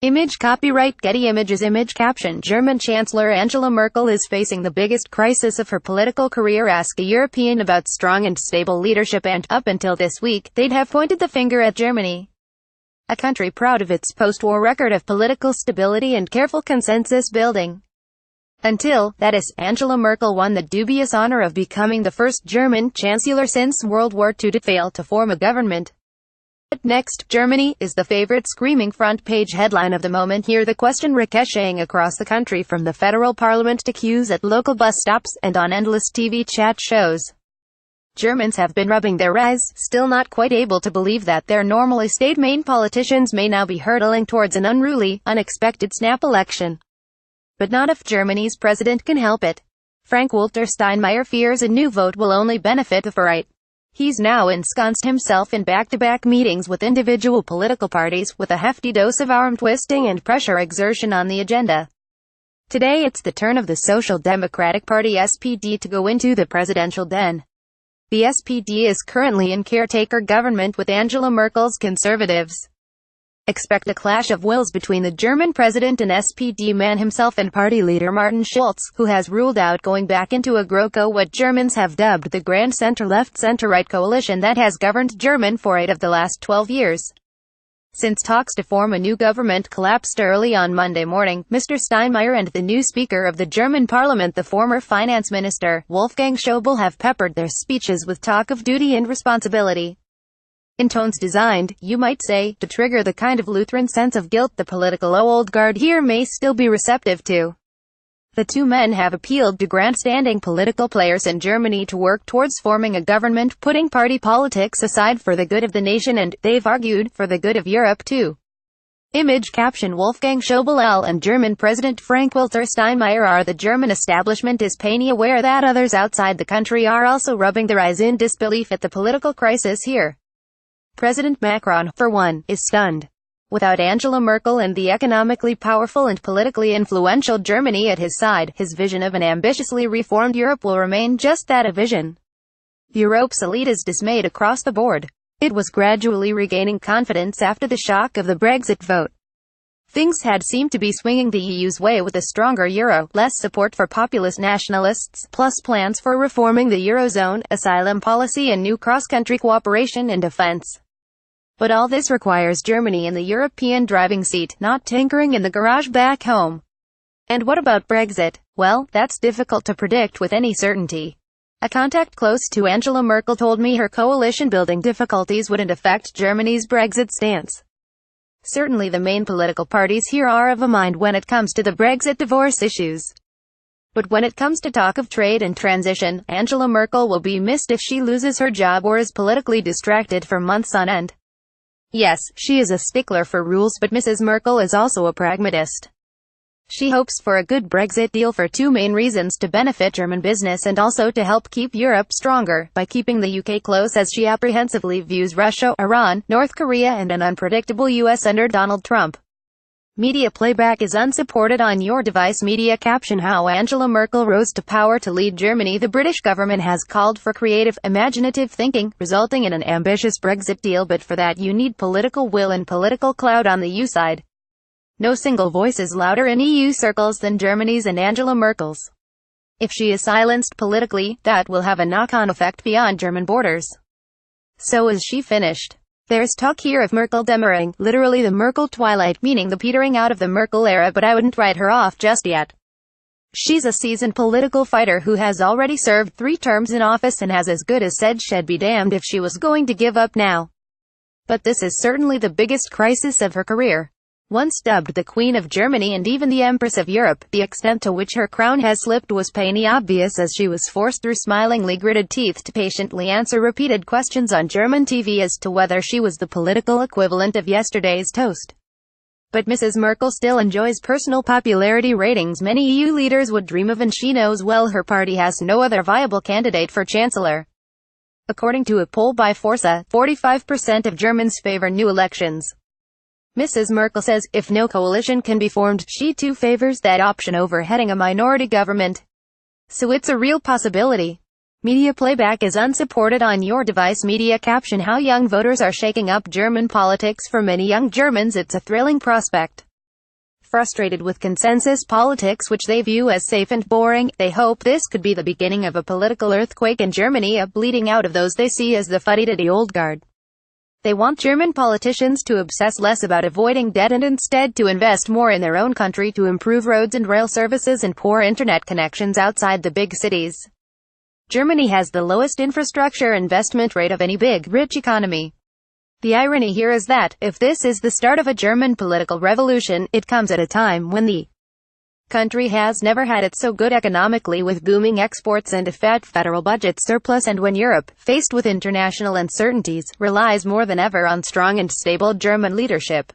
Image copyright Getty Images Image caption German Chancellor Angela Merkel is facing the biggest crisis of her political career. Ask a European about strong and stable leadership and, up until this week, they'd have pointed the finger at Germany. A country proud of its post-war record of political stability and careful consensus building. Until, that is, Angela Merkel won the dubious honor of becoming the first German chancellor since World War II to fail to form a government. Next, Germany, is the favorite screaming front-page headline of the moment. Hear the question ricocheting across the country from the federal parliament to queues at local bus stops, and on endless TV chat shows. Germans have been rubbing their eyes, still not quite able to believe that their normally staid-main politicians may now be hurtling towards an unruly, unexpected snap election. But not if Germany's president can help it. Frank-Walter Steinmeier fears a new vote will only benefit the far-right. He's now ensconced himself in back-to-back meetings with individual political parties, with a hefty dose of arm-twisting and pressure exertion on the agenda. Today it's the turn of the Social Democratic Party (SPD) to go into the presidential den. The SPD is currently in caretaker government with Angela Merkel's Conservatives. Expect a clash of wills between the German president and SPD man himself and party leader Martin Schulz, who has ruled out going back into a GroKo, what Germans have dubbed the Grand Center-Left-Center-Right coalition that has governed Germany for 8 of the last 12 years. Since talks to form a new government collapsed early on Monday morning, Mr. Steinmeier and the new Speaker of the German Parliament, the former Finance Minister, Wolfgang Schäuble, have peppered their speeches with talk of duty and responsibility. In tones designed, you might say, to trigger the kind of Lutheran sense of guilt the political old guard here may still be receptive to. The two men have appealed to grandstanding political players in Germany to work towards forming a government, putting party politics aside for the good of the nation and, they've argued, for the good of Europe too. Image caption Wolfgang Schäuble and German President Frank-Walter Steinmeier are the German establishment is painfully aware that others outside the country are also rubbing their eyes in disbelief at the political crisis here. President Macron, for one, is stunned. Without Angela Merkel and the economically powerful and politically influential Germany at his side, his vision of an ambitiously reformed Europe will remain just that, a vision. Europe's elite is dismayed across the board. It was gradually regaining confidence after the shock of the Brexit vote. Things had seemed to be swinging the EU's way with a stronger euro, less support for populist nationalists, plus plans for reforming the eurozone, asylum policy and new cross-country cooperation in defense. But all this requires Germany in the European driving seat, not tinkering in the garage back home. And what about Brexit? Well, that's difficult to predict with any certainty. A contact close to Angela Merkel told me her coalition-building difficulties wouldn't affect Germany's Brexit stance. Certainly the main political parties here are of a mind when it comes to the Brexit divorce issues. But when it comes to talk of trade and transition, Angela Merkel will be missed if she loses her job or is politically distracted for months on end. Yes, she is a stickler for rules, but Mrs. Merkel is also a pragmatist. She hopes for a good Brexit deal for two main reasons: to benefit German business and also to help keep Europe stronger, by keeping the UK close as she apprehensively views Russia, Iran, North Korea and an unpredictable US under Donald Trump. Media playback is unsupported on your device. Media caption How Angela Merkel rose to power to lead Germany. The British government has called for creative, imaginative thinking, resulting in an ambitious Brexit deal, but for that you need political will and political clout on the EU side. No single voice is louder in EU circles than Germany's and Angela Merkel's. If she is silenced politically, that will have a knock-on effect beyond German borders. So is she finished? There's talk here of Merkel demaring, literally the Merkel twilight, meaning the petering out of the Merkel era, but I wouldn't write her off just yet. She's a seasoned political fighter who has already served 3 terms in office and has as good as said she'd be damned if she was going to give up now. But this is certainly the biggest crisis of her career. Once dubbed the Queen of Germany and even the Empress of Europe, the extent to which her crown has slipped was painfully obvious as she was forced through smilingly gritted teeth to patiently answer repeated questions on German TV as to whether she was the political equivalent of yesterday's toast. But Mrs. Merkel still enjoys personal popularity ratings many EU leaders would dream of, and she knows well her party has no other viable candidate for chancellor. According to a poll by Forza, 45% of Germans favor new elections. Mrs. Merkel says, if no coalition can be formed, she too favors that option over heading a minority government. So it's a real possibility. Media playback is unsupported on your device. Media caption How young voters are shaking up German politics. For many young Germans it's a thrilling prospect. Frustrated with consensus politics which they view as safe and boring, they hope this could be the beginning of a political earthquake in Germany, a bleeding out of those they see as the fuddy-duddy old guard. They want German politicians to obsess less about avoiding debt and instead to invest more in their own country to improve roads and rail services and poor internet connections outside the big cities. Germany has the lowest infrastructure investment rate of any big, rich economy. The irony here is that, if this is the start of a German political revolution, it comes at a time when the country has never had it so good economically, with booming exports and a fat federal budget surplus, and when Europe, faced with international uncertainties, relies more than ever on strong and stable German leadership.